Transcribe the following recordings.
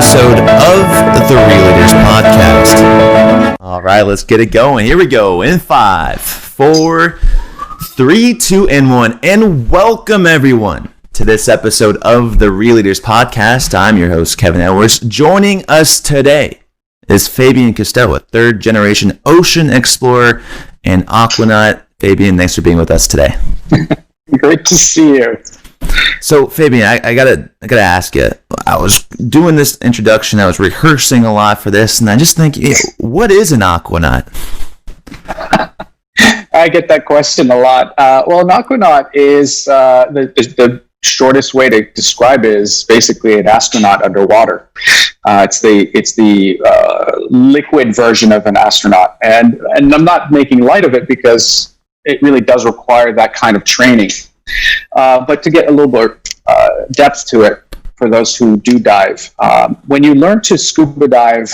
episode of the Real Leaders Podcast. All right, let's get it going. Here we go in 5, 4, 3, 2, and 1. And welcome everyone to this episode of the Real Leaders Podcast. I'm your host, Kevin Edwards. Joining us today is Fabian Cousteau, a third-generation ocean explorer and aquanaut. Fabian, thanks for being with us today. Great to see you. So, Fabian, I gotta ask you. I was doing this introduction. I was rehearsing a lot for this, and I just think, what is an aquanaut? I get that question a lot. Well, an aquanaut is the shortest way to describe it is basically an astronaut underwater. It's the liquid version of an astronaut, and I'm not making light of it because it really does require that kind of training. But to get a little more depth to it, for those who do dive, when you learn to scuba dive,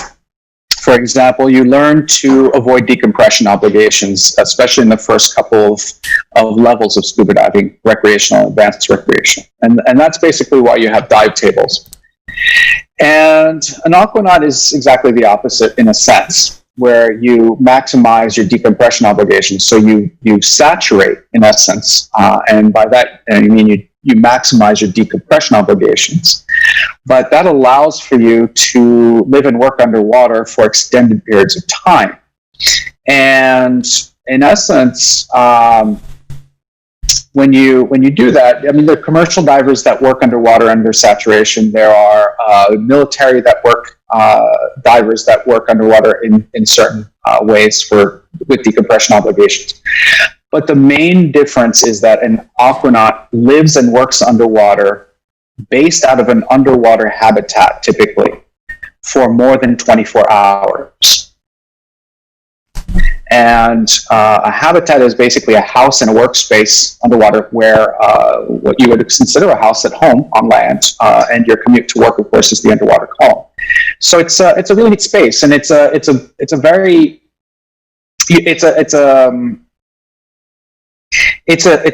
for example, you learn to avoid decompression obligations, especially in the first couple of levels of scuba diving, recreational, advanced recreational. And that's basically why you have dive tables. And an aquanaut is exactly the opposite in a sense, where you maximize your decompression obligations. So you saturate, in essence, and by that I mean you maximize your decompression obligations. But that allows for you to live and work underwater for extended periods of time. And in essence, when you do that, I mean, there are commercial divers that work underwater under saturation. There are military that work divers that work underwater in certain ways with decompression obligations. But the main difference is that an aquanaut lives and works underwater based out of an underwater habitat, typically, for more than 24 hours. And a habitat is basically a house and a workspace underwater where what you would consider a house at home on land, and your commute to work, of course, is the underwater column. So it's a really neat space, and it's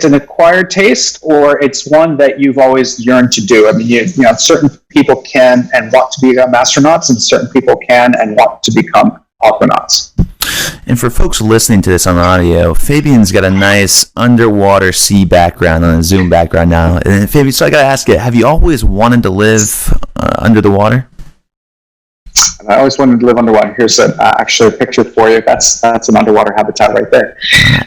an acquired taste, or it's one that you've always yearned to do. I mean, you know, certain people can and want to become astronauts, and certain people can and want to become aquanauts. And for folks listening to this on audio, Fabian's got a nice underwater sea background on a Zoom background now. And Fabian, so I gotta ask you, have you always wanted to live under the water? I always wanted to live underwater. Here's actually a picture for you. That's an underwater habitat right there.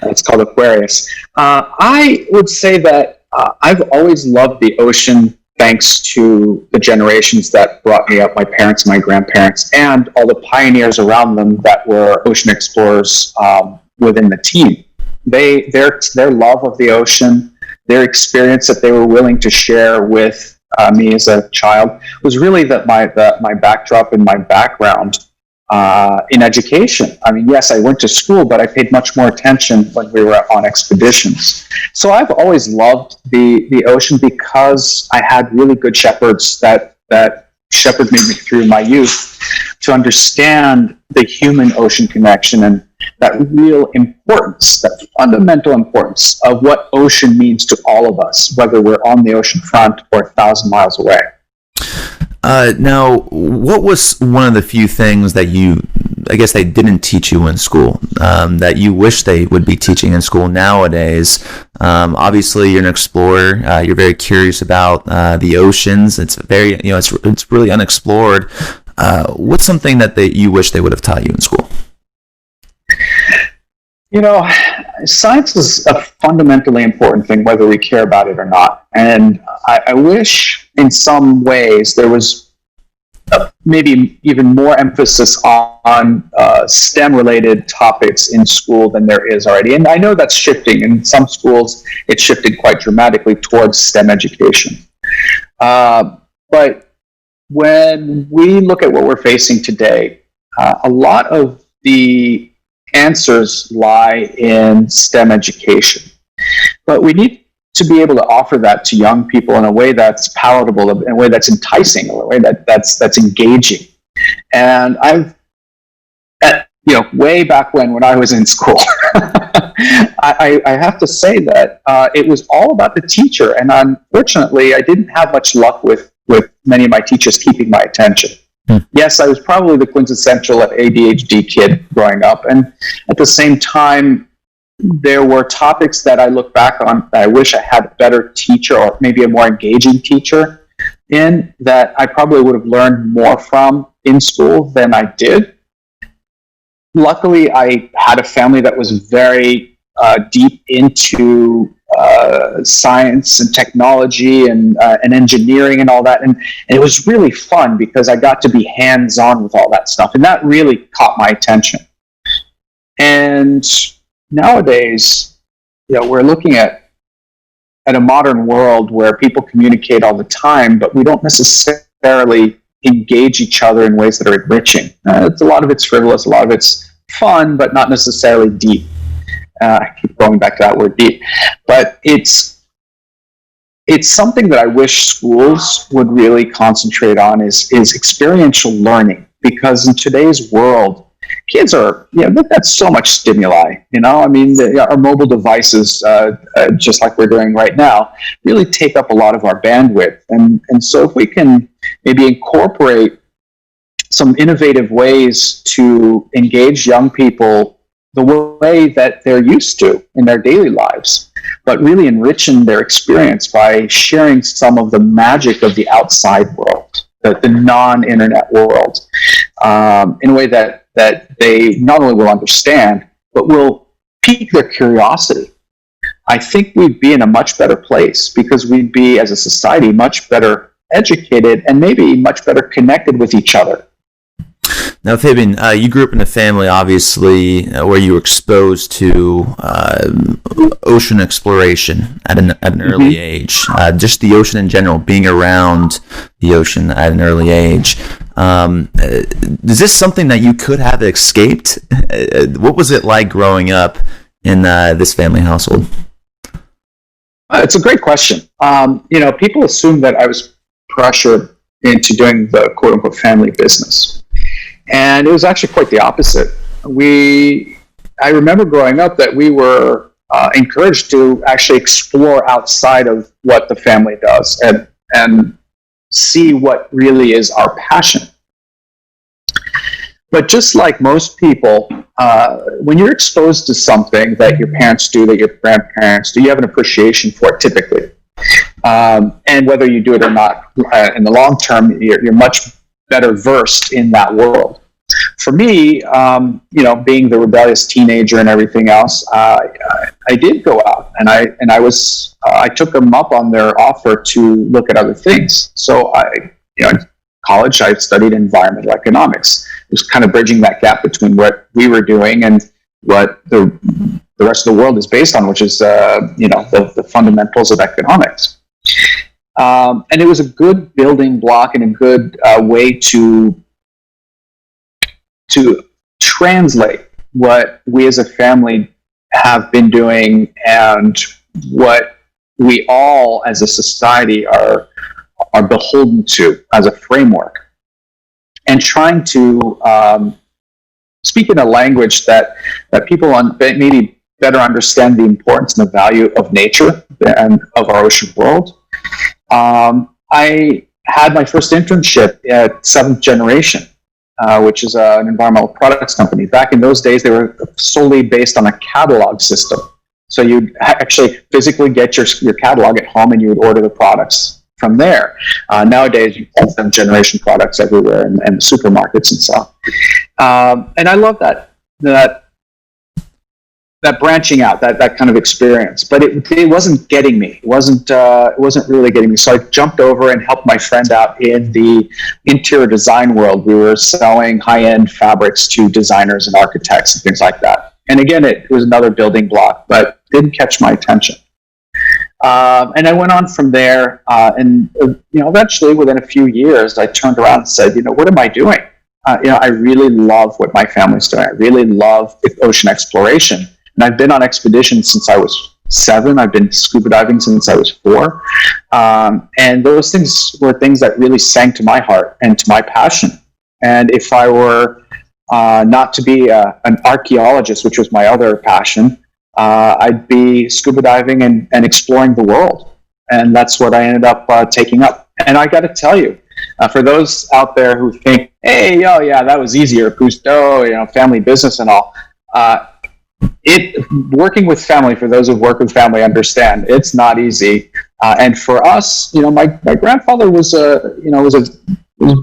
It's called Aquarius. I would say that I've always loved the ocean, thanks to the generations that brought me up, my parents, my grandparents, and all the pioneers around them that were ocean explorers within the team. Their love of the ocean, their experience that they were willing to share with me as a child was really my backdrop and my background in education. I mean, yes, I went to school, but I paid much more attention when we were on expeditions. So I've always loved the ocean because I had really good shepherds that shepherded me through my youth to understand the human ocean connection and that real importance, that fundamental importance of what ocean means to all of us, whether we're on the ocean front or 1,000 miles away. Now, what was one of the few things that I guess they didn't teach you in school, that you wish they would be teaching in school nowadays? Obviously, you're an explorer. You're very curious about the oceans. It's very, it's really unexplored. What's something that you wish they would have taught you in school? You know, science is a fundamentally important thing, whether we care about it or not. And I wish in some ways there was maybe even more emphasis on STEM-related topics in school than there is already. And I know that's shifting. In some schools, it's shifted quite dramatically towards STEM education. But when we look at what we're facing today, a lot of the answers lie in STEM education. But we need to be able to offer that to young people in a way that's palatable, in a way that's enticing, in a way that's engaging. And I've, way back when I was in school, I have to say that it was all about the teacher. And unfortunately, I didn't have much luck with many of my teachers keeping my attention. Yes, I was probably the quintessential ADHD kid growing up. And at the same time, there were topics that I look back on that I wish I had a better teacher, or maybe a more engaging teacher in, that I probably would have learned more from in school than I did. Luckily, I had a family that was very deep into science and technology and engineering and all that. And it was really fun because I got to be hands-on with all that stuff. And that really caught my attention. And nowadays, we're looking at a modern world where people communicate all the time, but we don't necessarily engage each other in ways that are enriching. A lot of it's frivolous, a lot of it's fun, but not necessarily deep. I keep going back to that word deep. But it's something that I wish schools would really concentrate on is experiential learning, because in today's world, kids are, they've got so much stimuli, I mean, our mobile devices, just like we're doing right now, really take up a lot of our bandwidth. And so if we can maybe incorporate some innovative ways to engage young people the way that they're used to in their daily lives, but really enriching their experience by sharing some of the magic of the outside world, the non-internet world, in a way that they not only will understand, but will pique their curiosity. I think we'd be in a much better place, because we'd be, as a society, much better educated and maybe much better connected with each other. Now, Fabian, you grew up in a family, obviously, where you were exposed to ocean exploration at an early age. Just the ocean in general, being around the ocean at an early age. Is this something that you could have escaped? What was it like growing up in this family household? It's a great question. People assume that I was pressured into doing the quote-unquote family business. And it was actually quite the opposite. I remember growing up that we were encouraged to actually explore outside of what the family does and see what really is our passion. But just like most people, when you're exposed to something that your parents do, that your grandparents do, you have an appreciation for it typically. And whether you do it or not, in the long term, you're much better versed in that world. For me, being the rebellious teenager and everything else, I did go out and I took them up on their offer to look at other things. So in college, I studied environmental economics. It was kind of bridging that gap between what we were doing and what the rest of the world is based on, which is the fundamentals of economics. And it was a good building block and a good way to translate what we as a family have been doing and what we all as a society are beholden to as a framework, and trying to speak in a language that people maybe better understand the importance and the value of nature and of our ocean world. I had my first internship at Seventh Generation, which is an environmental products company. Back in those days, they were solely based on a catalog system. So you'd actually physically get your catalog at home and you would order the products from there. Nowadays, you have Seventh Generation products everywhere and supermarkets and so on. And I love that branching out, that kind of experience. But it wasn't getting me. It wasn't really getting me. So I jumped over and helped my friend out in the interior design world. We were selling high-end fabrics to designers and architects and things like that. And again, it was another building block, but didn't catch my attention. And I went on from there, and eventually, within a few years, I turned around and said, what am I doing? I really love what my family's doing. I really love ocean exploration. And I've been on expeditions since I was 7. I've been scuba diving since I was 4. And those things were things that really sang to my heart and to my passion. And if I were not to be an archaeologist, which was my other passion, I'd be scuba diving and exploring the world. And that's what I ended up taking up. And I got to tell you, For those out there who think, hey, oh yeah, that was easier, Cousteau, family business and all. Working with family, for those who've worked with family, understand it's not easy. And for us, my grandfather was a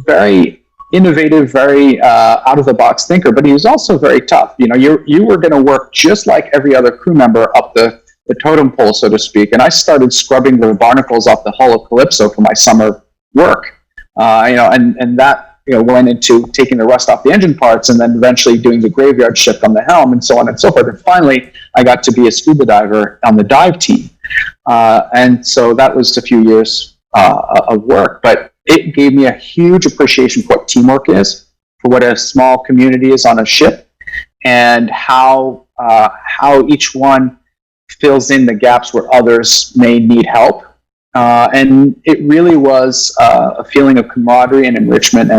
very innovative, very out of the box thinker, but he was also very tough. You were going to work just like every other crew member up the totem pole, so to speak. And I started scrubbing the barnacles off the hull of Calypso for my summer work. And that went into taking the rust off the engine parts, and then eventually doing the graveyard shift on the helm, and so on and so forth. And finally, I got to be a scuba diver on the dive team. And so that was a few years of work, but it gave me a huge appreciation for what teamwork is, for what a small community is on a ship, and how each one fills in the gaps where others may need help. And it really was a feeling of camaraderie and enrichment,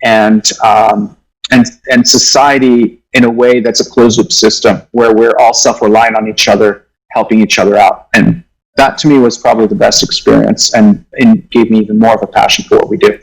and society in a way that's a closed loop system where we're all self-reliant on each other, helping each other out. And that to me was probably the best experience, and gave me even more of a passion for what we do.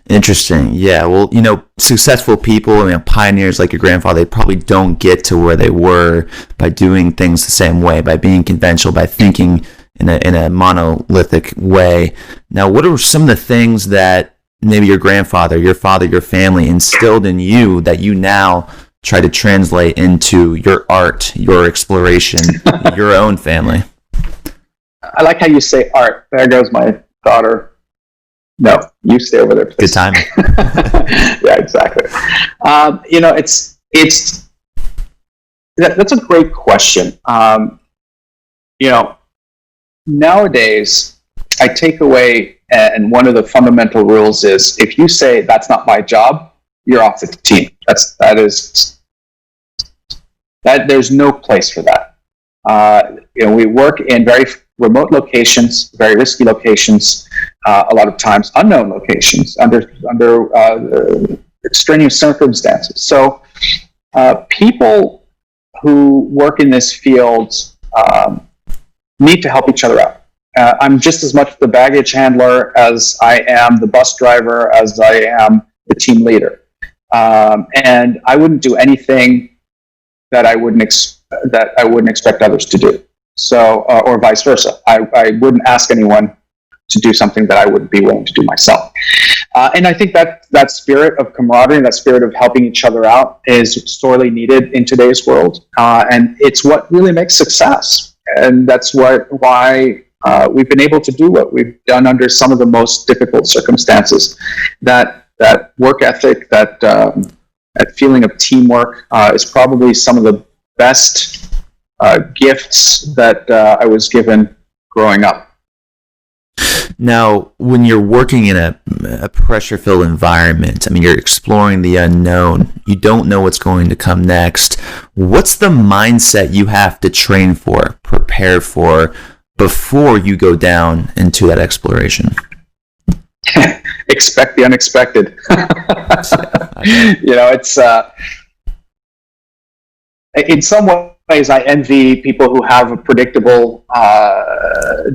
Interesting. Yeah. Well, successful people, pioneers like your grandfather, they probably don't get to where they were by doing things the same way, by being conventional, by thinking in a monolithic way. Now, what are some of the things that maybe your grandfather, your father, your family instilled in you that you now try to translate into your art, your exploration, your own family? I like how you say art. There goes my daughter. No, you stay over there, please. Good timing. Yeah, exactly. That's a great question. Nowadays, I take away, and one of the fundamental rules is, if you say that's not my job, you're off the team. There's no place for that. We work in very remote locations, very risky locations, a lot of times unknown locations under extraneous circumstances. So people who work in this field need to help each other out. I'm just as much the baggage handler as I am the bus driver, as I am the team leader. And I wouldn't do anything that I wouldn't expect others to do. So, or vice versa. I wouldn't ask anyone to do something that I wouldn't be willing to do myself. And I think that spirit of camaraderie, that spirit of helping each other out, is sorely needed in today's world. And it's what really makes success. And that's why we've been able to do what we've done under some of the most difficult circumstances. That work ethic, that feeling of teamwork is probably some of the best gifts that I was given growing up. Now, when you're working in a pressure-filled environment, you're exploring the unknown. You don't know what's going to come next. What's the mindset you have to train for, prepare for, before you go down into that exploration? Expect the unexpected. It's in some ways I envy people who have a predictable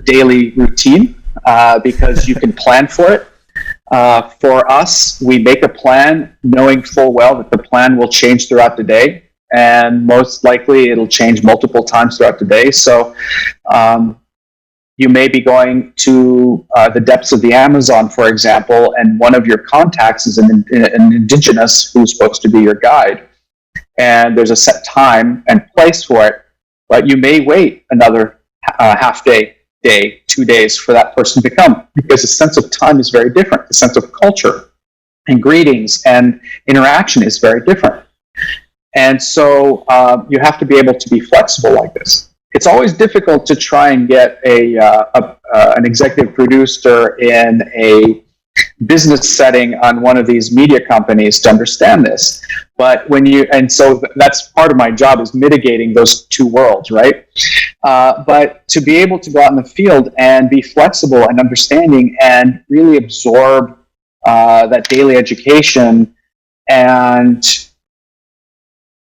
daily routine, because you can plan for it. For us, we make a plan knowing full well that the plan will change throughout the day, and most likely it'll change multiple times throughout the day. So you may be going to the depths of the Amazon, for example, and one of your contacts is an indigenous who's supposed to be your guide. And there's a set time and place for it, but you may wait another half day, 2 days for that person to come, because the sense of time is very different. The sense of culture and greetings and interaction is very different. And so you have to be able to be flexible like this. It's always difficult to try and get an executive producer in a business setting on one of these media companies to understand this. But so that's part of my job, is mitigating those two worlds, right? But to be able to go out in the field and be flexible and understanding and really absorb that daily education and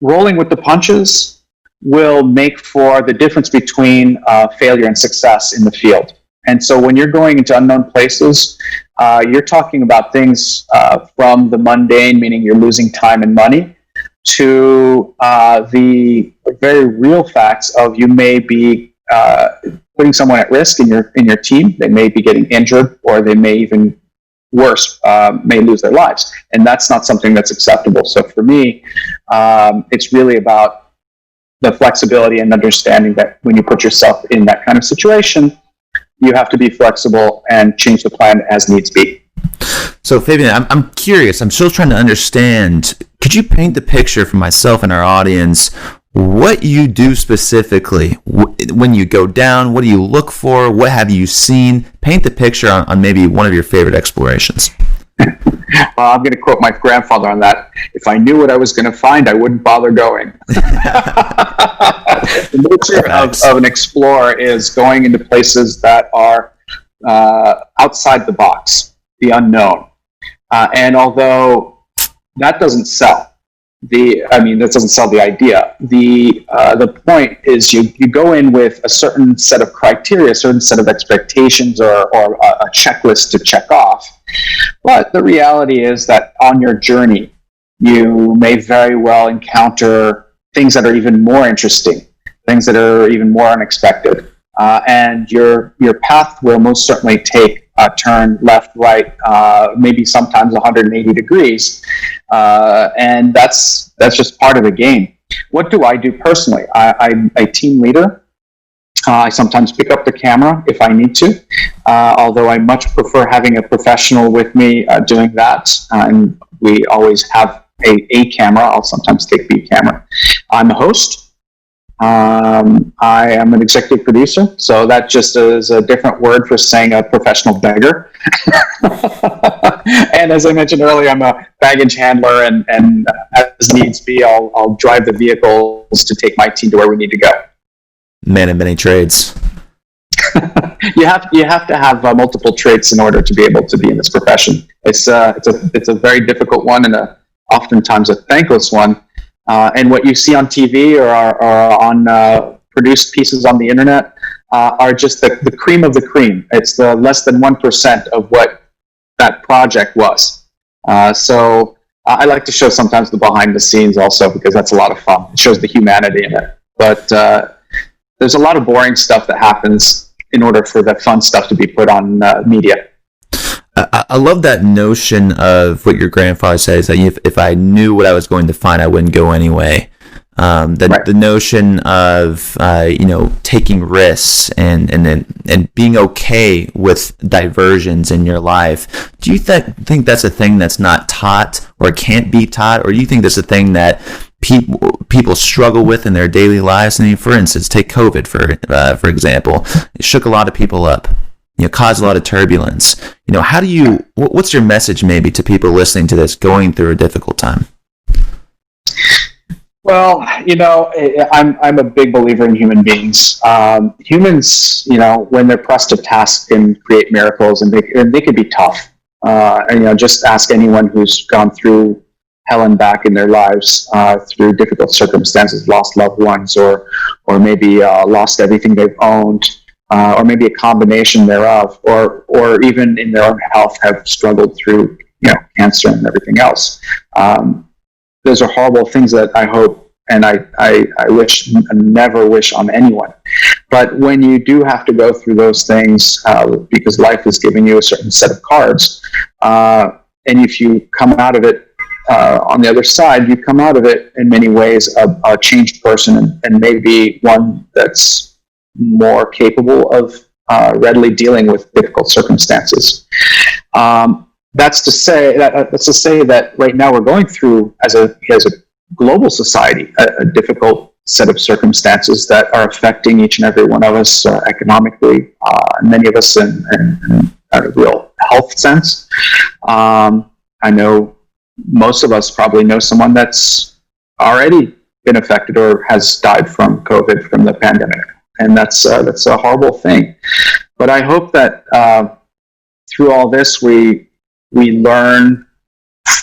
rolling with the punches will make for the difference between failure and success in the field. And so when you're going into unknown places, you're talking about things from the mundane, meaning you're losing time and money, to the very real facts of you may be putting someone at risk in your team. They may be getting injured, or they may even worse, may lose their lives. And that's not something that's acceptable. So for me, it's really about the flexibility and understanding that when you put yourself in that kind of situation, you have to be flexible and change the plan as needs be. So Fabian, I'm curious. I'm still trying to understand. Could you paint the picture for myself and our audience what you do specifically when you go down? What do you look for? What have you seen? Paint the picture on maybe one of your favorite explorations. Well, I'm going to quote my grandfather on that. If I knew what I was going to find, I wouldn't bother going. The nature of an explorer is going into places that are outside the box, the unknown. And although that doesn't sell, that doesn't sell the idea. The point is you go in with a certain set of criteria, a certain set of expectations, or a checklist to check off. But the reality is that on your journey, you may very well encounter things that are even more interesting, things that are even more unexpected. And your path will most certainly take a turn left, right, maybe sometimes 180 degrees. And that's just part of the game. What do I do personally? I'm a team leader. I sometimes pick up the camera if I need to, although I much prefer having a professional with me doing that. And we always have a camera. I'll sometimes take the camera. I'm a host. I am an executive producer, so that just is a different word for saying a professional beggar. And as I mentioned earlier, I'm a baggage handler, and as needs be, I'll drive the vehicles to take my team to where we need to go. Man of many trades. You have to have multiple traits in order to be able to be in this profession. It's a very difficult one, and oftentimes a thankless one. And what you see on TV or on produced pieces on the internet are just the cream of the cream. It's the less than 1% of what that project was. So I like to show sometimes the behind the scenes also, because that's a lot of fun. It shows the humanity in it. But there's a lot of boring stuff that happens in order for the fun stuff to be put on media. I love that notion of what your grandfather says, that if I knew what I was going to find, I wouldn't go anyway. Right. The notion of taking risks and being okay with diversions in your life. Do you think that's a thing that's not taught or can't be taught, or do you think that's a thing that people struggle with in their daily lives? I mean, for instance, take COVID for example. It shook a lot of people up. Caused a lot of turbulence. What's your message maybe to people listening to this going through a difficult time? Well, I'm a big believer in human beings. Humans, when they're pressed to task, can create miracles, and they can be tough. Just ask anyone who's gone through hell and back in their lives, through difficult circumstances, lost loved ones, or maybe lost everything they've owned. Or maybe a combination thereof, or even in their own health have struggled through, cancer and everything else. Those are horrible things that I hope and I never wish on anyone. But when you do have to go through those things, because life is giving you a certain set of cards, and if you come out of it on the other side, you come out of it in many ways a changed person, and maybe one that's more capable of readily dealing with difficult circumstances. That's to say that right now we're going through, as a global society, a difficult set of circumstances that are affecting each and every one of us economically, many of us in a real health sense. I know most of us probably know someone that's already been affected or has died from COVID, from the pandemic. And that's a horrible thing. But I hope that through all this, we learn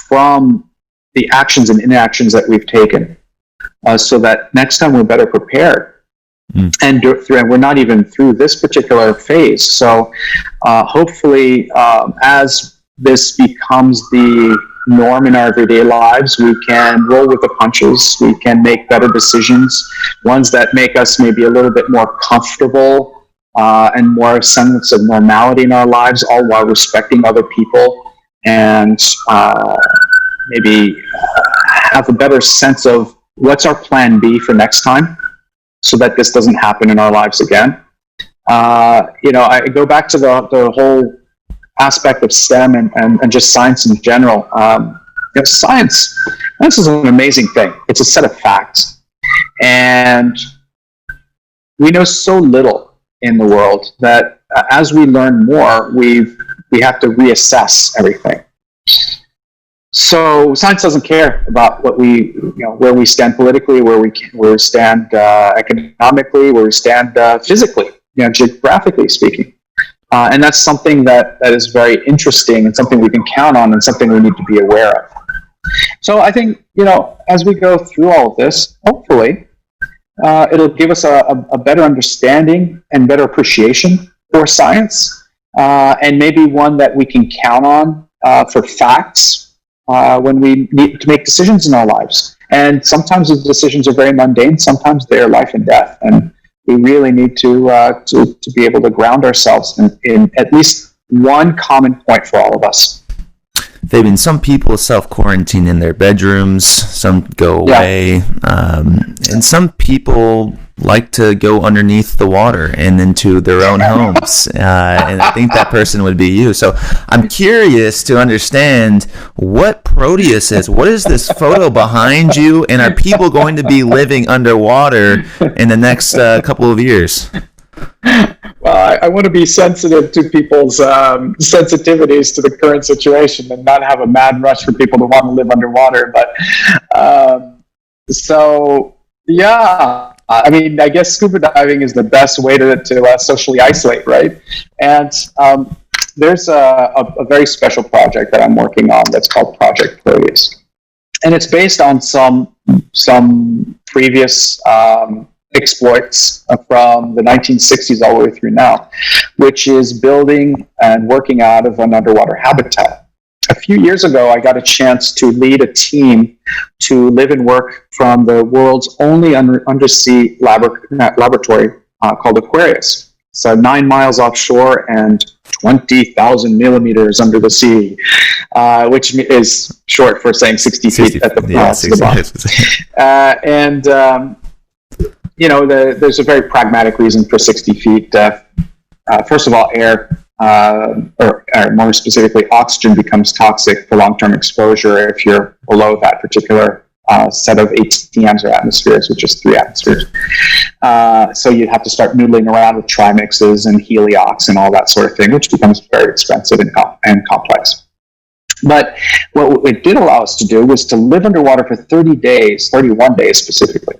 from the actions and inactions that we've taken, so that next time we're better prepared And we're not even through this particular phase. So hopefully, as this becomes the norm in our everyday lives, we can roll with the punches. We can make better decisions, ones that make us maybe a little bit more comfortable and more sense of normality in our lives, all while respecting other people, and maybe have a better sense of what's our plan B for next time, so that this doesn't happen in our lives again. I go back to the whole aspect of STEM and just science in general. Science is an amazing thing. It's a set of facts. And we know so little in the world that as we learn more, we have to reassess everything. So science doesn't care about where we stand politically, where we stand economically, where we stand physically, geographically speaking. And that's something that is very interesting and something we can count on and something we need to be aware of. So I think, as we go through all of this, hopefully, it'll give us a better understanding and better appreciation for science, and maybe one that we can count on for facts when we need to make decisions in our lives. And sometimes the decisions are very mundane, sometimes they are life and death, and we really need to be able to ground ourselves in at least one common point for all of us. Fabian, some people self-quarantine in their bedrooms, some go away, and some people like to go underneath the water and into their own homes, and I think that person would be you. So I'm curious to understand what Proteus is. What is this photo behind you, and are people going to be living underwater in the next couple of years? Well, I want to be sensitive to people's sensitivities to the current situation and not have a mad rush for people to want to live underwater. But I guess scuba diving is the best way to socially isolate, right? And there's a very special project that I'm working on that's called Project Proteus. And it's based on some previous exploits from the 1960s all the way through now, which is building and working out of an underwater habitat. A few years ago, I got a chance to lead a team to live and work from the world's only undersea laboratory called Aquarius. So 9 miles offshore and 20,000 millimeters under the sea, which is short for saying 60 feet at the bottom. There's a very pragmatic reason for 60 feet. First of all, air, or more specifically, oxygen becomes toxic for long-term exposure if you're below that particular set of ATMs or atmospheres, which is 3 atmospheres. So you'd have to start noodling around with trimixes and heliox and all that sort of thing, which becomes very expensive and complex. But what it did allow us to do was to live underwater for 30 days, 31 days specifically,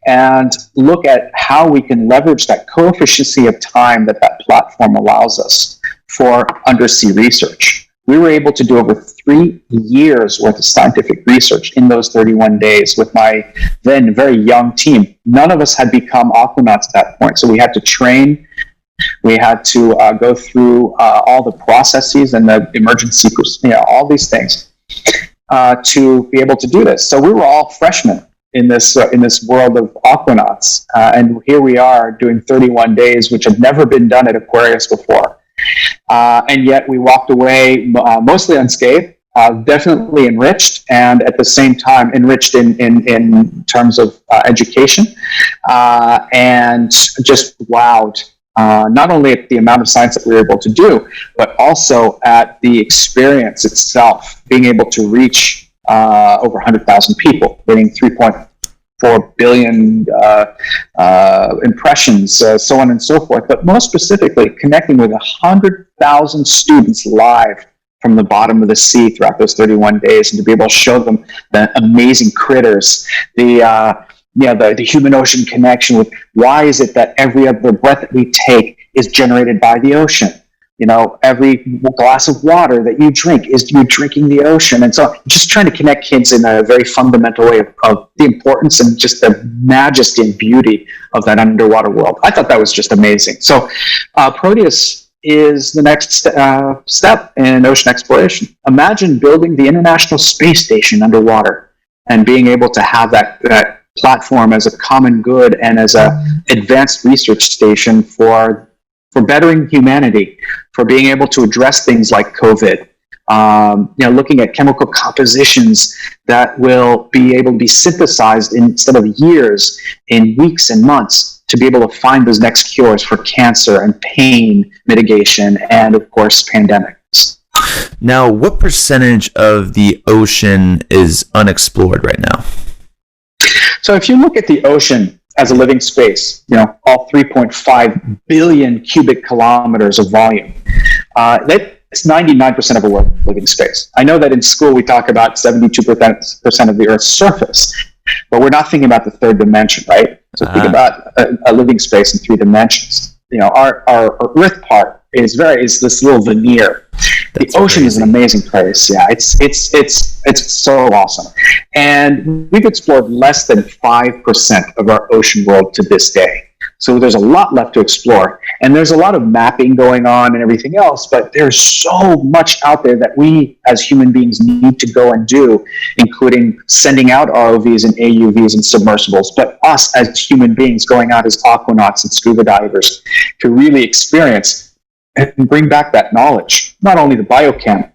and look at how we can leverage that coefficient of time that platform allows us for undersea research. We were able to do over 3 years worth of scientific research in those 31 days with my then very young team. None of us had become aquanauts at that point, so we had to train. We had to go through all the processes and the emergency, all these things to be able to do this. So we were all freshmen in this world of aquanauts, and here we are doing 31 days, which had never been done at Aquarius before, and yet we walked away mostly unscathed, definitely enriched, and at the same time enriched in terms of education, and just wowed. Not only at the amount of science that we were able to do, but also at the experience itself, being able to reach over 100,000 people, getting 3.4 billion impressions, so on and so forth. But most specifically, connecting with 100,000 students live from the bottom of the sea throughout those 31 days, and to be able to show them the amazing critters, the human-ocean connection with why is it that every other breath that we take is generated by the ocean? every glass of water that you drink is you drinking the ocean. And so just trying to connect kids in a very fundamental way of the importance and just the majesty and beauty of that underwater world. I thought that was just amazing. So Proteus is the next step in ocean exploration. Imagine building the International Space Station underwater and being able to have that platform as a common good and as an advanced research station for bettering humanity, for being able to address things like COVID, looking at chemical compositions that will be able to be synthesized instead of years, in weeks and months, to be able to find those next cures for cancer and pain mitigation and, of course, pandemics. Now, what percentage of the ocean is unexplored right now? So if you look at the ocean as a living space, all 3.5 billion cubic kilometers of volume, that's 99% of a living space. I know that in school we talk about 72% of the Earth's surface, but we're not thinking about the third dimension, right? So think about a living space in three dimensions. Our Earth part is this little veneer. The ocean is an amazing place. Yeah, it's so awesome. And we've explored less than 5% of our ocean world to this day. So there's a lot left to explore. And there's a lot of mapping going on and everything else, but there's so much out there that we as human beings need to go and do, including sending out ROVs and AUVs and submersibles, but us as human beings going out as aquanauts and scuba divers to really experience and bring back that knowledge, not only the biochem,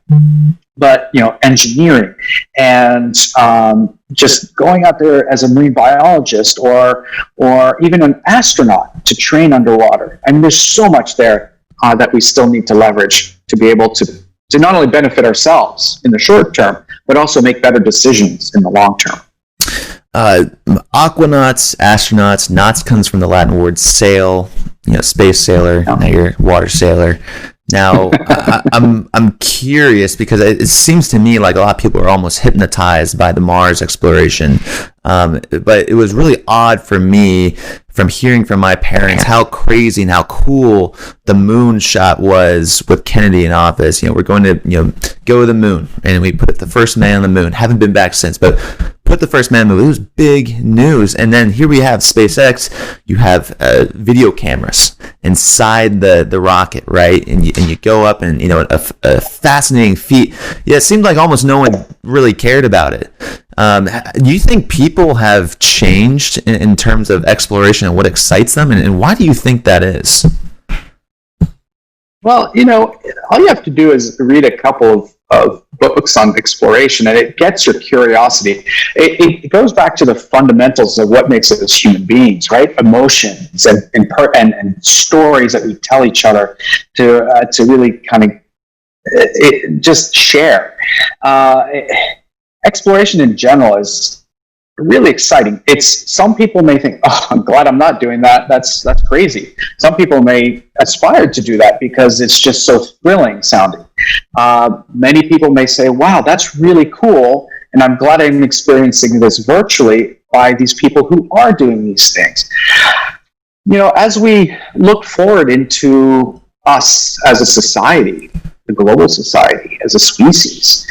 but engineering and just going out there as a marine biologist or even an astronaut to train underwater. I mean, there's so much there that we still need to leverage to be able to not only benefit ourselves in the short term, but also make better decisions in the long term. Aquanauts, astronauts, nauts comes from the Latin word sail, space sailor, now you're water sailor. Now, I'm curious because it seems to me like a lot of people are almost hypnotized by the Mars exploration. But it was really odd for me from hearing from my parents how crazy and how cool the moon shot was with Kennedy in office. We're going to go to the moon, and we put the first man on the moon. Haven't been back since, but put the first man on the moon. It was big news. And then here we have SpaceX. You have video cameras inside the rocket, right? And you go up, and a fascinating feat. Yeah, it seemed like almost no one really cared about it. Do you think people have changed in terms of exploration and what excites them, and why do you think that is? Well, all you have to do is read a couple of books on exploration, and it gets your curiosity. It goes back to the fundamentals of what makes us human beings, right? Emotions and stories that we tell each other to really kind of just share. Exploration in general is really exciting. Some people may think, "Oh, I'm glad I'm not doing that. That's crazy." Some people may aspire to do that because it's just so thrilling sounding. Many people may say, "Wow, that's really cool, and I'm glad I'm experiencing this virtually by these people who are doing these things." As we look forward into us as a society, the global society, as a species,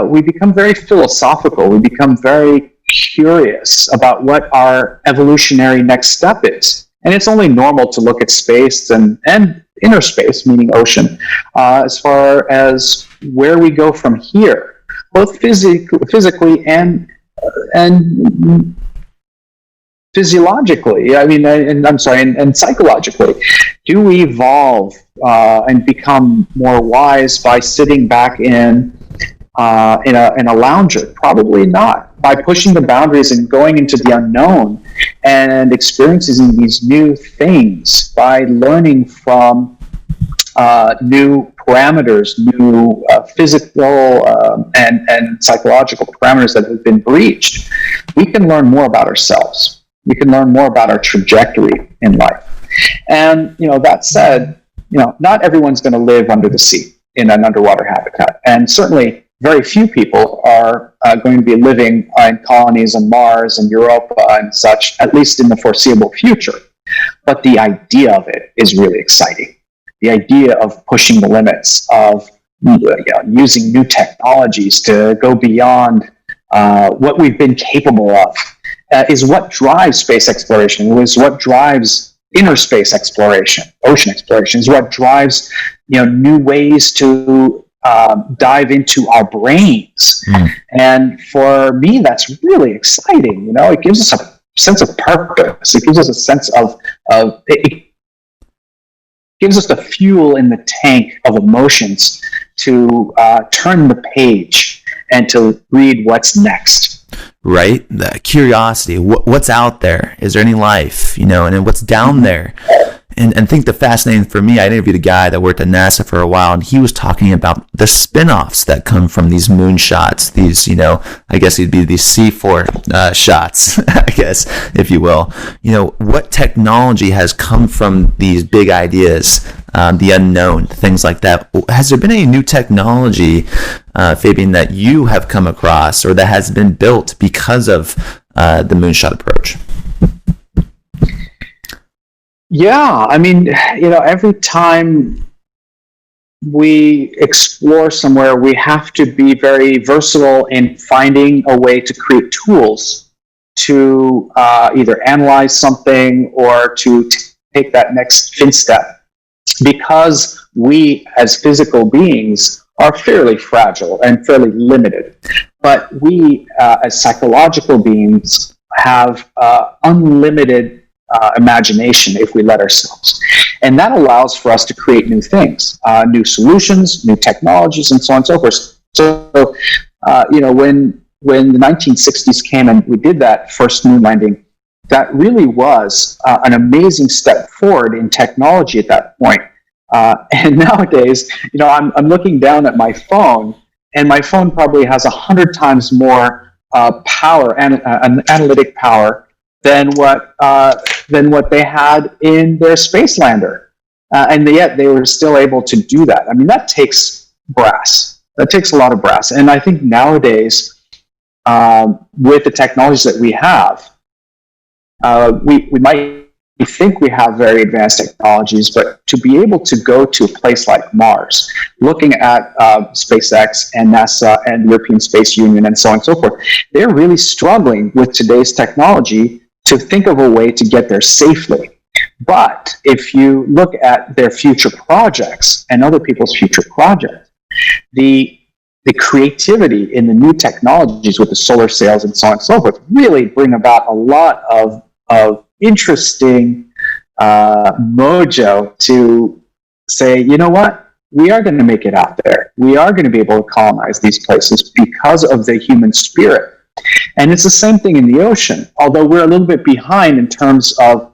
we become very philosophical. We become very curious about what our evolutionary next step is. And it's only normal to look at space and inner space, meaning ocean, as far as where we go from here, both physically and physiologically. And psychologically. Do we evolve and become more wise by sitting back in a lounger? Probably not. By pushing the boundaries and going into the unknown and experiencing these new things, by learning from new parameters, new physical and psychological parameters that have been breached, we can learn more about ourselves. We can learn more about our trajectory in life. And, that said, not everyone's going to live under the sea in an underwater habitat. And certainly very few people are going to be living in colonies on Mars and Europa and such, at least in the foreseeable future. But the idea of it is really exciting. the idea of pushing the limits, of using new technologies to go beyond what we've been capable of, is what drives space exploration, is what drives inner space exploration, ocean exploration, is what drives new ways to dive into our brains. And for me, that's really exciting. It gives us a sense of purpose. It gives us a sense of it gives us the fuel in the tank of emotions to turn the page and to read what's next. Right? The curiosity. What's out there? Is there any life? And then what's down there? And I think the fascinating for me, I interviewed a guy that worked at NASA for a while, and he was talking about the spin-offs that come from these moon shots, these, I guess it'd be these C4 shots, I guess, if you will. What technology has come from these big ideas, the unknown, things like that? Has there been any new technology, Fabian, that you have come across or that has been built because of the moonshot approach? Yeah, every time we explore somewhere, we have to be very versatile in finding a way to create tools to either analyze something or to take that next fin step. Because we, as physical beings, are fairly fragile and fairly limited. But we, as psychological beings, have unlimited imagination if we let ourselves. And that allows for us to create new things, new solutions, new technologies, and so on and so forth. So, when the 1960s came and we did that first moon landing, that really was an amazing step forward in technology at that point. And nowadays, I'm looking down at my phone, and my phone probably has 100 times more power, analytic power, than what they had in their space lander, and yet they were still able to do that. That takes brass. That takes a lot of brass, and I think nowadays, with the technologies that we have, we might think we have very advanced technologies, but to be able to go to a place like Mars, looking at SpaceX and NASA and the European Space Union and so on and so forth, they're really struggling with today's technology to think of a way to get there safely. But if you look at their future projects and other people's future projects, the creativity in the new technologies with the solar sails and so on and so forth really bring about a lot of interesting mojo to say, you know what? We are going to make it out there. We are going to be able to colonize these places because of the human spirit. And it's the same thing in the ocean. Although we're a little bit behind in terms of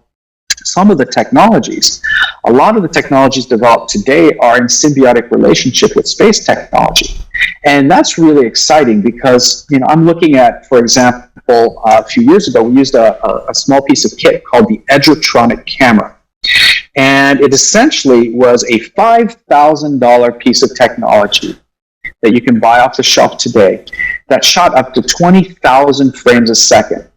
some of the technologies, a lot of the technologies developed today are in symbiotic relationship with space technology. And that's really exciting because, I'm looking at, for example, a few years ago, we used a small piece of kit called the Edgertronic camera. And it essentially was a $5,000 piece of technology that you can buy off the shelf today that shot up to 20,000 frames a second.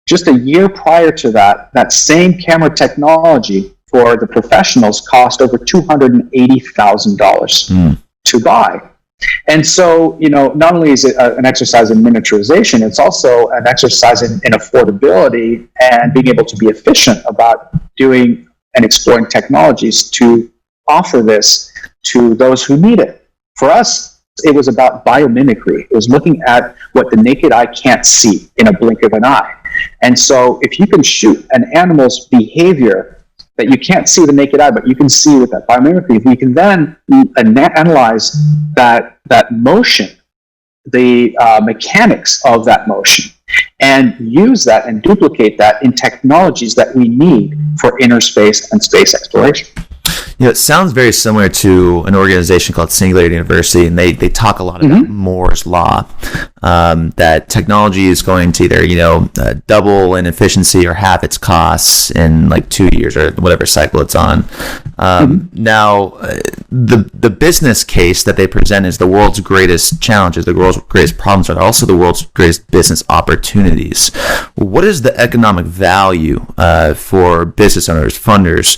Just a year prior to that, that same camera technology for the professionals cost over $280,000 to buy. And so, not only is it an exercise in miniaturization, it's also an exercise in affordability and being able to be efficient about doing and exploring technologies to offer this to those who need it. For us, it was about biomimicry. It was looking at what the naked eye can't see in a blink of an eye. And so if you can shoot an animal's behavior that you can't see with the naked eye, but you can see with that biomimicry, you can then analyze that motion, the mechanics of that motion, and use that and duplicate that in technologies that we need for inner space and space exploration. It sounds very similar to an organization called Singularity University, and they talk a lot about Moore's Law. that technology is going to either double in efficiency or half its costs in like 2 years or whatever cycle it's on. Now, the business case that they present is the world's greatest challenges, the world's greatest problems are also the world's greatest business opportunities. What is the economic value for business owners, funders,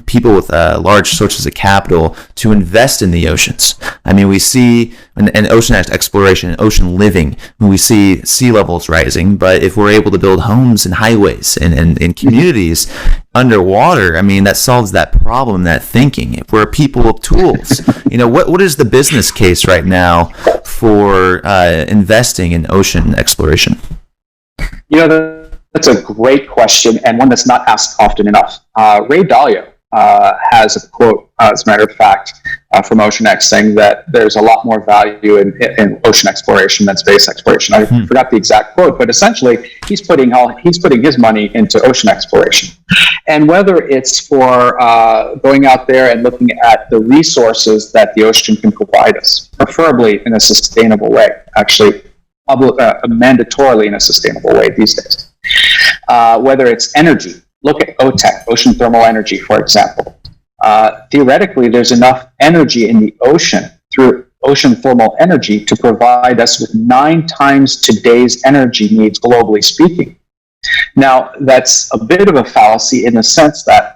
people with large sources of capital to invest in the oceans? I mean, we see an ocean exploration, ocean living, we see sea levels rising, but if we're able to build homes and highways and communities underwater, I mean, that solves that problem, that thinking. If we're people of tools, what is the business case right now for investing in ocean exploration? That's a great question, and one that's not asked often enough. Ray Dalio has a quote, as a matter of fact, from OceanX, saying that there's a lot more value in ocean exploration than space exploration. I forgot the exact quote, but essentially, he's putting his money into ocean exploration. And whether it's for going out there and looking at the resources that the ocean can provide us, preferably in a sustainable way, actually, mandatorily in a sustainable way these days. Whether it's energy, look at OTEC, ocean thermal energy, for example. Theoretically, there's enough energy in the ocean through ocean thermal energy to provide us with 9 times today's energy needs, globally speaking. Now, that's a bit of a fallacy in the sense that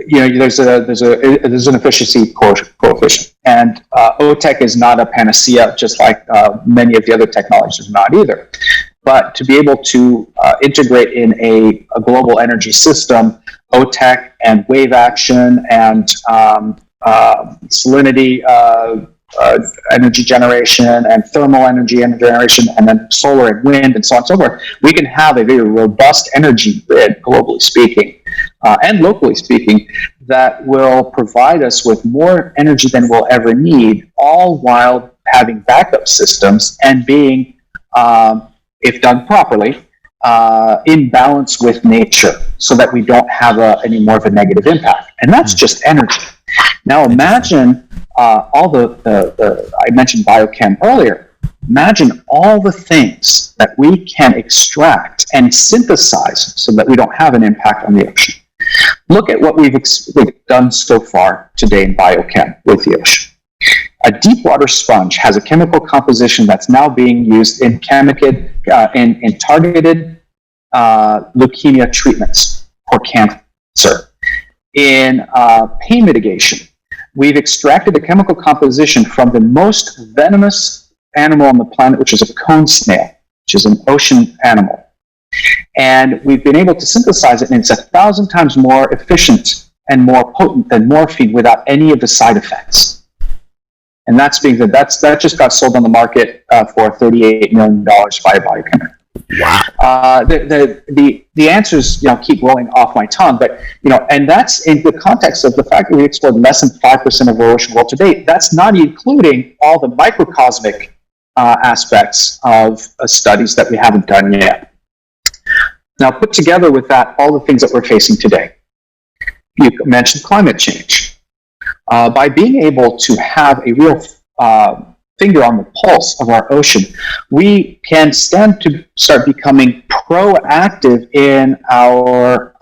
there's an efficiency coefficient, and OTEC is not a panacea, just like many of the other technologies are not either. But to be able to integrate in a global energy system, OTEC and wave action and salinity energy generation and thermal energy generation, and then solar and wind and so on and so forth, we can have a very robust energy grid, globally speaking, and locally speaking, that will provide us with more energy than we'll ever need, all while having backup systems and being, if done properly, in balance with nature, so that we don't have any more of a negative impact. And that's just energy. Now imagine all I mentioned biochem earlier. Imagine all the things that we can extract and synthesize so that we don't have an impact on the ocean. Look at what we've done so far today in biochem with the ocean. A deep water sponge has a chemical composition that's now being used in targeted leukemia treatments for cancer. In pain mitigation, we've extracted the chemical composition from the most venomous animal on the planet, which is a cone snail, which is an ocean animal. And we've been able to synthesize it, and it's 1,000 times more efficient and more potent than morphine without any of the side effects. And that just got sold on the market for $38 million by Biochem. Wow. The answers keep rolling off my tongue, but and that's in the context of the fact that we explored less than 5% of our ocean world to date. That's not including all the microcosmic aspects of studies that we haven't done yet. Now, put together with that all the things that we're facing today. You mentioned climate change. By being able to have a real finger on the pulse of our ocean, we can stand to start becoming proactive in our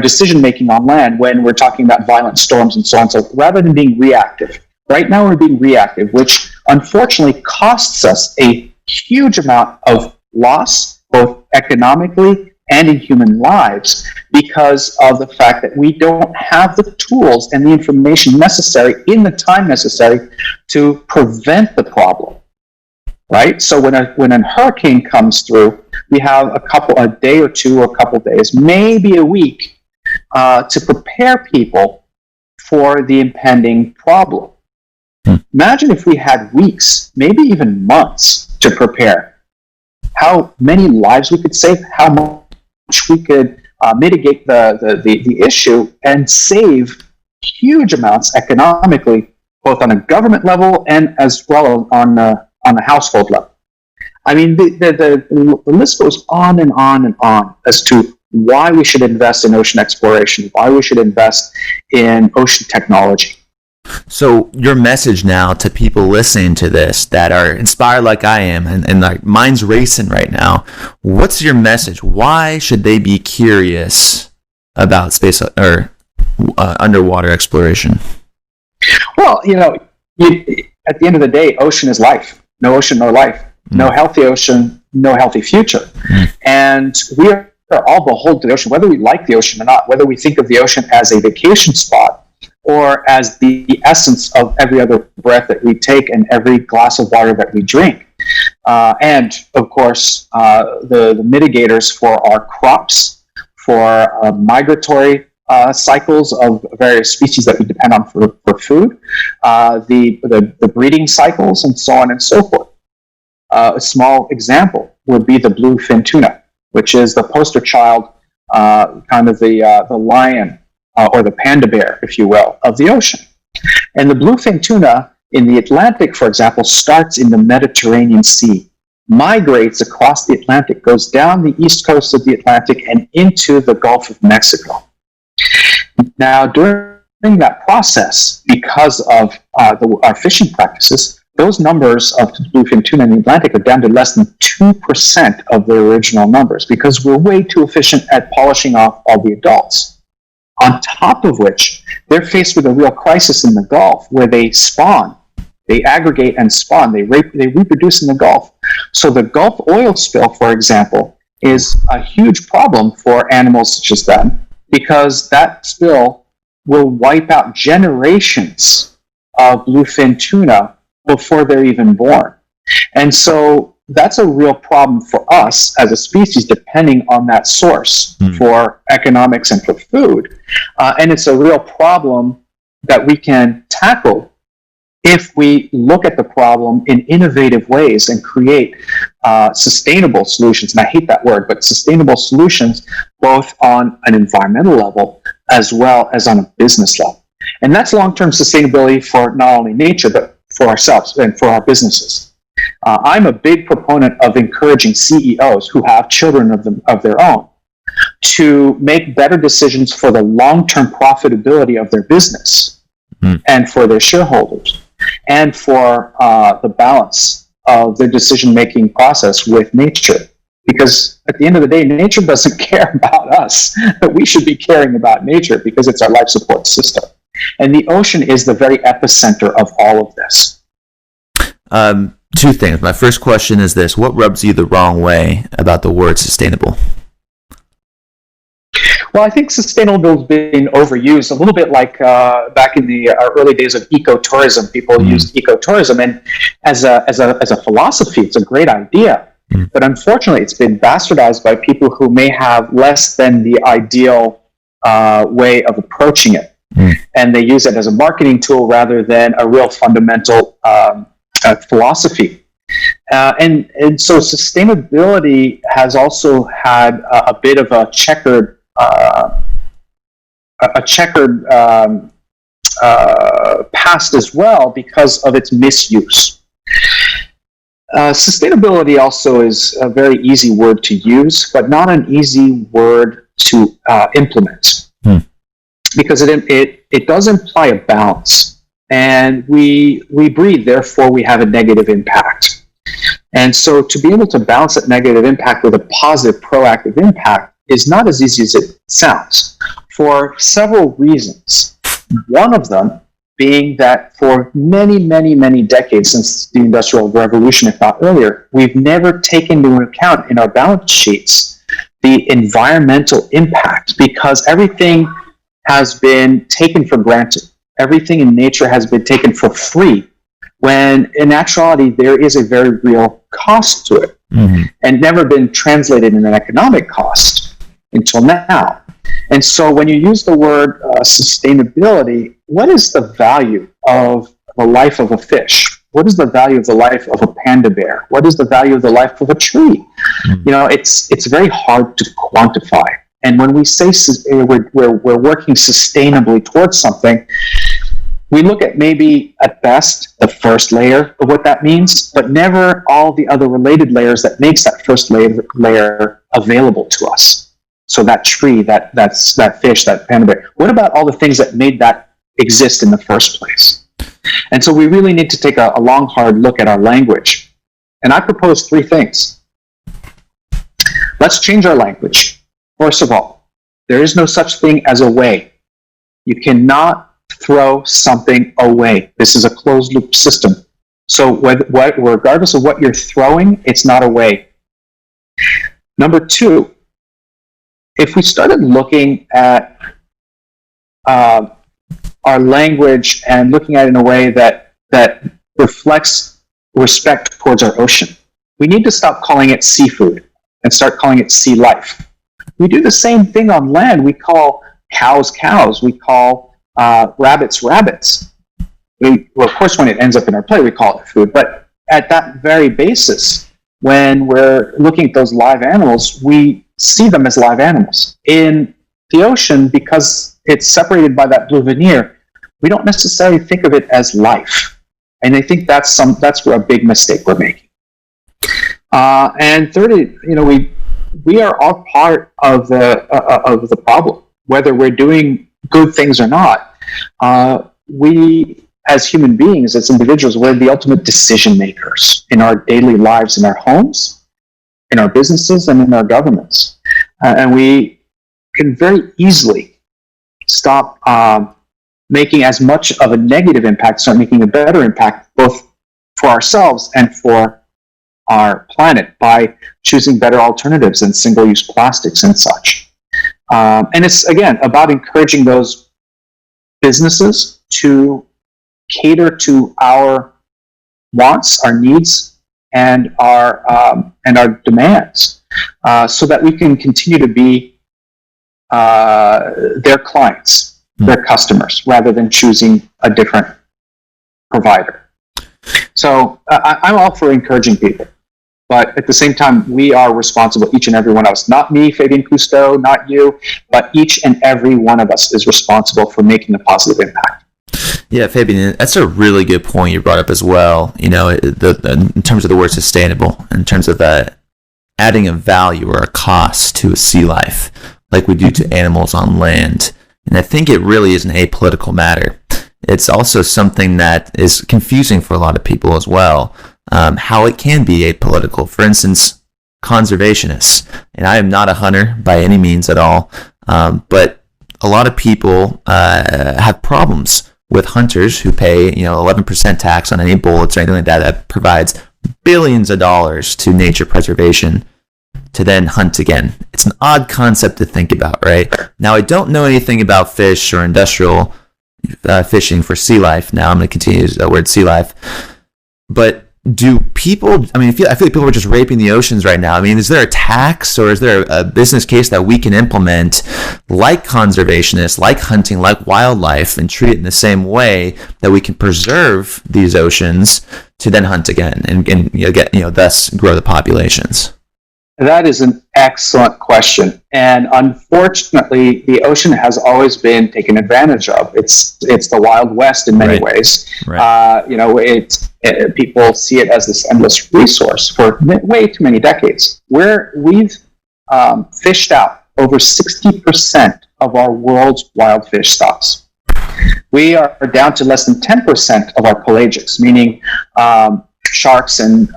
decision making on land when we're talking about violent storms and so on. So rather than being reactive, right now we're being reactive, which unfortunately costs us a huge amount of loss, both economically and in human lives, because of the fact that we don't have the tools and the information necessary in the time necessary to prevent the problem, right? So when a hurricane comes through, we have a day or two or a couple days, maybe a week, to prepare people for the impending problem. Imagine if we had weeks, maybe even months to prepare. How many lives we could save, how much we could mitigate the issue and save huge amounts economically, both on a government level and as well on a household level. I mean, the list goes on and on and on as to why we should invest in ocean exploration, why we should invest in ocean technology. So your message now to people listening to this that are inspired like I am and like mine's racing right now, what's your message? Why should they be curious about space or underwater exploration? Well, at the end of the day, ocean is life. No ocean, no life. No healthy ocean, no healthy future. And we are all beholden to the ocean, whether we like the ocean or not, whether we think of the ocean as a vacation spot or as the essence of every other breath that we take and every glass of water that we drink. And, of course, the mitigators for our crops, for migratory cycles of various species that we depend on for food, the breeding cycles, and so on and so forth. A small example would be the bluefin tuna, which is the poster child, kind of the lion or the panda bear, if you will, of the ocean. And the bluefin tuna in the Atlantic, for example, starts in the Mediterranean Sea, migrates across the Atlantic, goes down the east coast of the Atlantic and into the Gulf of Mexico. Now, during that process, because of our fishing practices, those numbers of bluefin tuna in the Atlantic are down to less than 2% of their original numbers because we're way too efficient at polishing off all the adults. On top of which, they're faced with a real crisis in the Gulf where they spawn. They aggregate and spawn. They reproduce in the Gulf. So the Gulf oil spill, for example, is a huge problem for animals such as them because that spill will wipe out generations of bluefin tuna before they're even born. And so that's a real problem for us as a species, depending on that source for economics and for food. And it's a real problem that we can tackle if we look at the problem in innovative ways and create sustainable solutions. And I hate that word, but sustainable solutions both on an environmental level as well as on a business level. And that's long-term sustainability for not only nature, but for ourselves and for our businesses. I'm a big proponent of encouraging CEOs who have children of their own to make better decisions for the long-term profitability of their business and for their shareholders and for the balance of their decision-making process with nature. Because at the end of the day, nature doesn't care about us, but we should be caring about nature because it's our life support system. And the ocean is the very epicenter of all of this. Two things. My first question is this. What rubs you the wrong way about the word sustainable? Well, I think sustainable is being overused a little bit like back in the early days of ecotourism. People used ecotourism, and as a philosophy, it's a great idea. But unfortunately, it's been bastardized by people who may have less than the ideal way of approaching it. And they use it as a marketing tool rather than a real fundamental philosophy. And so sustainability has also had a bit of a checkered past as well because of its misuse. Sustainability also is a very easy word to use, but not an easy word to implement. Because it does imply a balance, and we breathe, therefore we have a negative impact. And so to be able to balance that negative impact with a positive, proactive impact is not as easy as it sounds, for several reasons. One of them being that for many, many, many decades since the Industrial Revolution, if not earlier, we've never taken into account in our balance sheets the environmental impact, because everything has been taken for granted. Everything in nature has been taken for free, when in actuality there is a very real cost to it, and never been translated in an economic cost until now. And so when you use the word sustainability, what is the value of the life of a fish? What is the value of the life of a panda bear? What is the value of the life of a tree? It's very hard to quantify. And when we say we're working sustainably towards something, we look at maybe, at best, the first layer of what that means, but never all the other related layers that makes that first layer available to us. So that tree, that fish, that panda bear. What about all the things that made that exist in the first place? And so we really need to take a long, hard look at our language. And I propose three things. Let's change our language. First of all, there is no such thing as away. You cannot throw something away. This is a closed loop system. So regardless of what you're throwing, it's not away. Number two, if we started looking at our language and looking at it in a way that reflects respect towards our ocean, we need to stop calling it seafood and start calling it sea life. We do the same thing on land. We call cows cows. We call rabbits rabbits. Well, of course, when it ends up in our plate, we call it food. But at that very basis, when we're looking at those live animals, we see them as live animals. In the ocean, because it's separated by that blue veneer, we don't necessarily think of it as life. And I think that's where a big mistake we're making. And thirdly, we are all part of the problem, whether we're doing good things or not. We, as human beings, as individuals, we're the ultimate decision makers in our daily lives, in our homes, in our businesses, and in our governments. And we can very easily stop making as much of a negative impact, start making a better impact, both for ourselves and for our planet, by choosing better alternatives than single-use plastics and such. And it's, again, about encouraging those businesses to cater to our wants, our needs, and our demands, so that we can continue to be their clients, their customers, rather than choosing a different provider. So I'm all for encouraging people, but at the same time, we are responsible, each and every one of us. Not me, Fabian Cousteau, not you, but each and every one of us is responsible for making a positive impact. Yeah, Fabian, that's a really good point you brought up as well. In terms of the word sustainable, in terms of adding a value or a cost to a sea life, like we do to animals on land. And I think it really is an apolitical matter. It's also something that is confusing for a lot of people as well, how it can be apolitical. For instance, conservationists. And I am not a hunter by any means at all, but a lot of people have problems with hunters who pay 11% tax on any bullets or anything like that provides billions of dollars to nature preservation to then hunt again. It's an odd concept to think about, right? Now, I don't know anything about fish or industrial fishing for sea life. Now I'm going to continue to use that word sea life. But do people, I feel like people are just raping the oceans right now. Is there a tax or is there a business case that we can implement like conservationists, like hunting, like wildlife, and treat it in the same way that we can preserve these oceans to then hunt again and thus grow the populations? That is an excellent question. And unfortunately, the ocean has always been taken advantage of. It's the Wild West in many ways. Right. People see it as this endless resource for way too many decades. We've fished out over 60% of our world's wild fish stocks. We are down to less than 10% of our pelagics, meaning sharks and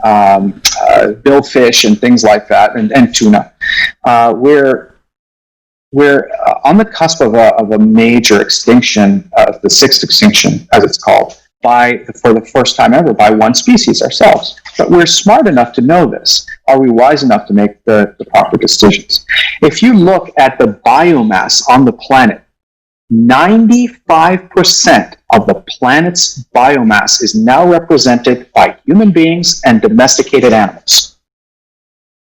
billfish and things like that, and tuna. We're on the cusp of a major extinction, the sixth extinction, as it's called, for the first time ever, by one species, ourselves. But we're smart enough to know this. Are we wise enough to make the proper decisions? If you look at the biomass on the planet, 95% of the planet's biomass is now represented by human beings and domesticated animals.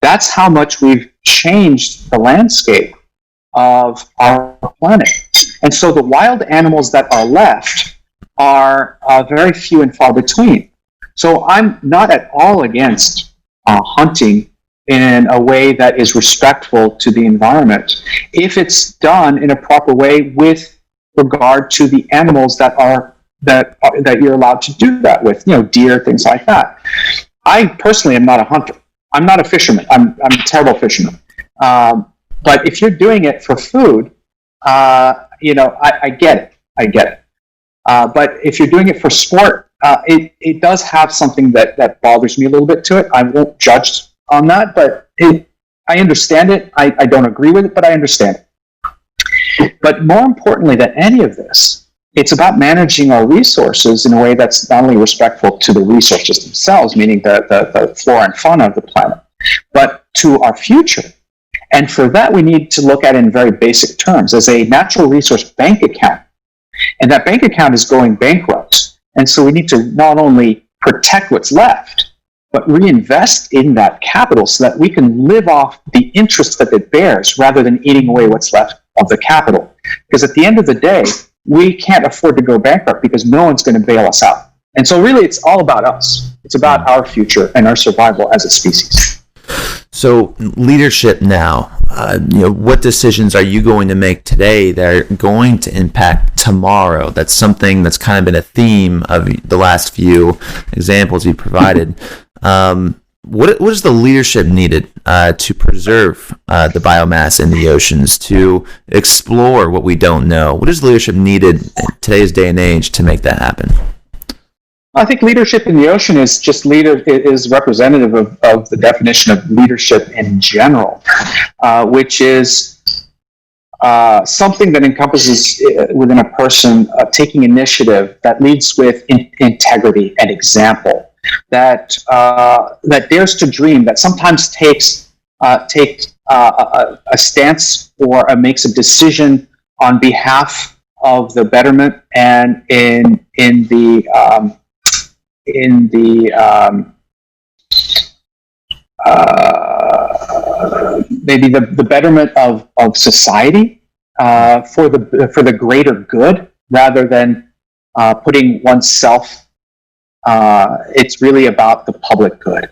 That's how much we've changed the landscape of our planet. And so the wild animals that are left are very few and far between. So I'm not at all against hunting in a way that is respectful to the environment, if it's done in a proper way with regard to the animals that you're allowed to do that with, deer, things like that. I personally am not a hunter. I'm not a fisherman. I'm a terrible fisherman. But if you're doing it for food, I get it. But if you're doing it for sport, it does have something that bothers me a little bit to it. I won't judge on that, but I understand it. I don't agree with it, but I understand it. But more importantly than any of this, it's about managing our resources in a way that's not only respectful to the resources themselves, meaning the flora and fauna of the planet, but to our future. And for that, we need to look at it in very basic terms as a natural resource bank account. And that bank account is going bankrupt. And so we need to not only protect what's left, but reinvest in that capital so that we can live off the interest that it bears rather than eating away what's left of the capital. Because at the end of the day, we can't afford to go bankrupt because no one's going to bail us out. And so really, it's all about us. It's about our future and our survival as a species. So leadership now, what decisions are you going to make today that are going to impact tomorrow? That's something that's kind of been a theme of the last few examples you provided. What is the leadership needed to preserve the biomass in the oceans, to explore what we don't know? What is leadership needed in today's day and age to make that happen? I think leadership in the ocean is representative of the definition of leadership in general, which is something that encompasses within a person taking initiative that leads with integrity and example, that dares to dream, that sometimes takes a stance or makes a decision on behalf of the betterment and in the maybe the betterment of society for the greater good, rather than putting oneself. It's really about the public good.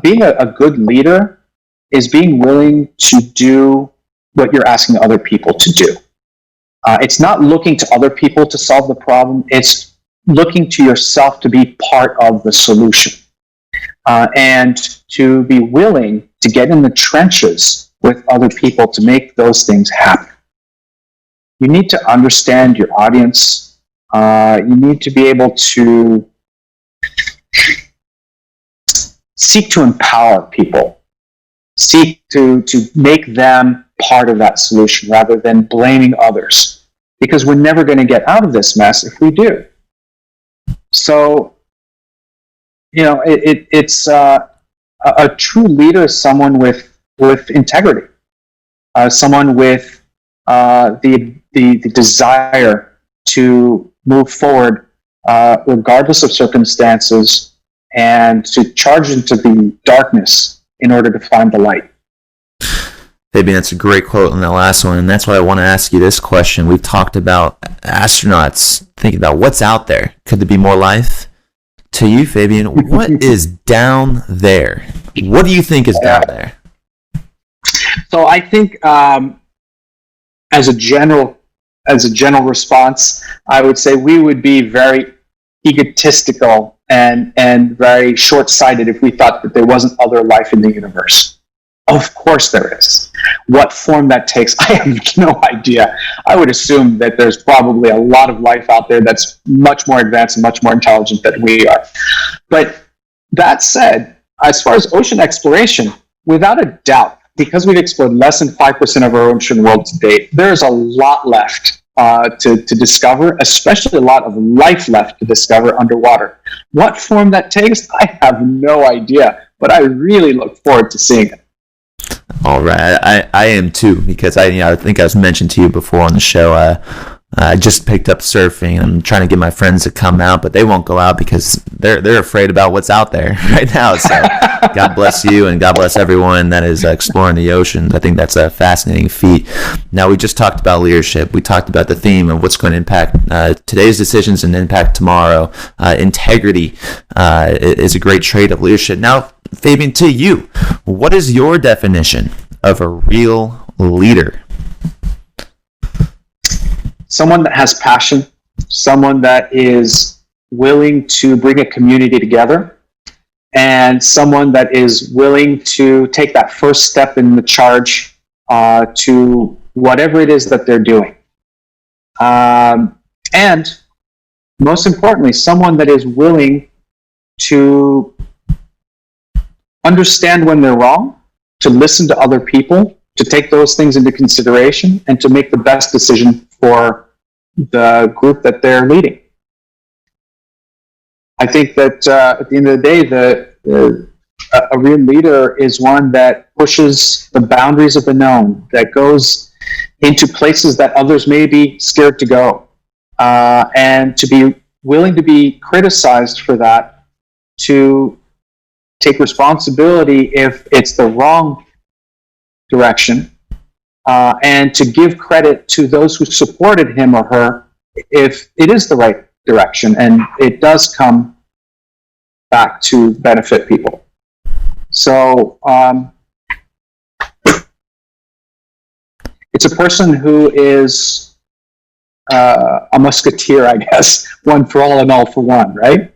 Being a good leader is being willing to do what you're asking other people to do. It's not looking to other people to solve the problem. It's looking to yourself to be part of the solution, and to be willing to get in the trenches with other people to make those things happen. You need to understand your audience. You need to be able to seek to empower people, seek to make them part of that solution rather than blaming others, because we're never going to get out of this mess if we do. So, it's a true leader is someone with integrity, someone with the desire to move forward regardless of circumstances, and to charge into the darkness in order to find the light. Fabian, that's a great quote on that last one, and that's why I want to ask you this question. We've talked about astronauts thinking about what's out there. Could there be more life? To you, Fabian, what is down there? What do you think is down there? So I think, as a general response, I would say we would be very egotistical and very short-sighted if we thought that there wasn't other life in the universe. Of course there is. What form that takes, I have no idea. I would assume that there's probably a lot of life out there that's much more advanced and much more intelligent than we are. But that said, as far as ocean exploration, without a doubt, because we've explored less than 5% of our ocean world to date, there's a lot left to discover, especially a lot of life left to discover underwater. What form that takes, I have no idea, but I really look forward to seeing it. All right, I am too, because I think I was mentioned to you before on the show. I just picked up surfing. I'm trying to get my friends to come out, but they won't go out because they're afraid about what's out there right now. So God bless you, and God bless everyone that is exploring the oceans. I think that's a fascinating feat. Now, we just talked about leadership. We talked about the theme of what's going to impact today's decisions and impact tomorrow. Integrity is a great trait of leadership. Now, Fabian, to you, what is your definition of a real leader? Someone that has passion, someone that is willing to bring a community together, and someone that is willing to take that first step in the charge to whatever it is that they're doing. And most importantly, someone that is willing to understand when they're wrong, to listen to other people, to take those things into consideration, and to make the best decision for the group that they're leading. I think that at the end of the day, a real leader is one that pushes the boundaries of the known, that goes into places that others may be scared to go, and to be willing to be criticized for that, to take responsibility if it's the wrong direction, and to give credit to those who supported him or her if it is the right direction and it does come back to benefit people. So it's a person who is a musketeer, I guess, one for all and all for one, right?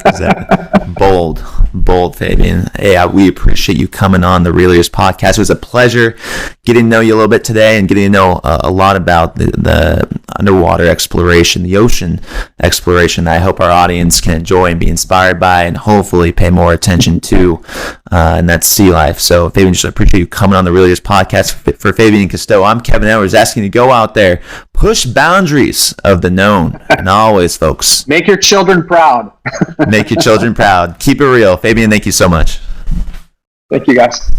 Exactly. Bold, Fabian. Hey, we appreciate you coming on the Real Leaders podcast. It was a pleasure getting to know you a little bit today and getting to know a lot about the underwater exploration, the ocean exploration that I hope our audience can enjoy and be inspired by and hopefully pay more attention to, and that's sea life. So, Fabian, just appreciate you coming on the Real Leaders podcast. For Fabian Cousteau, I'm Kevin Edwards, asking you to go out there, push boundaries of the known, and always, folks, make your children proud. Make your children proud. Keep it real. Fabian, thank you so much. Thank you, guys.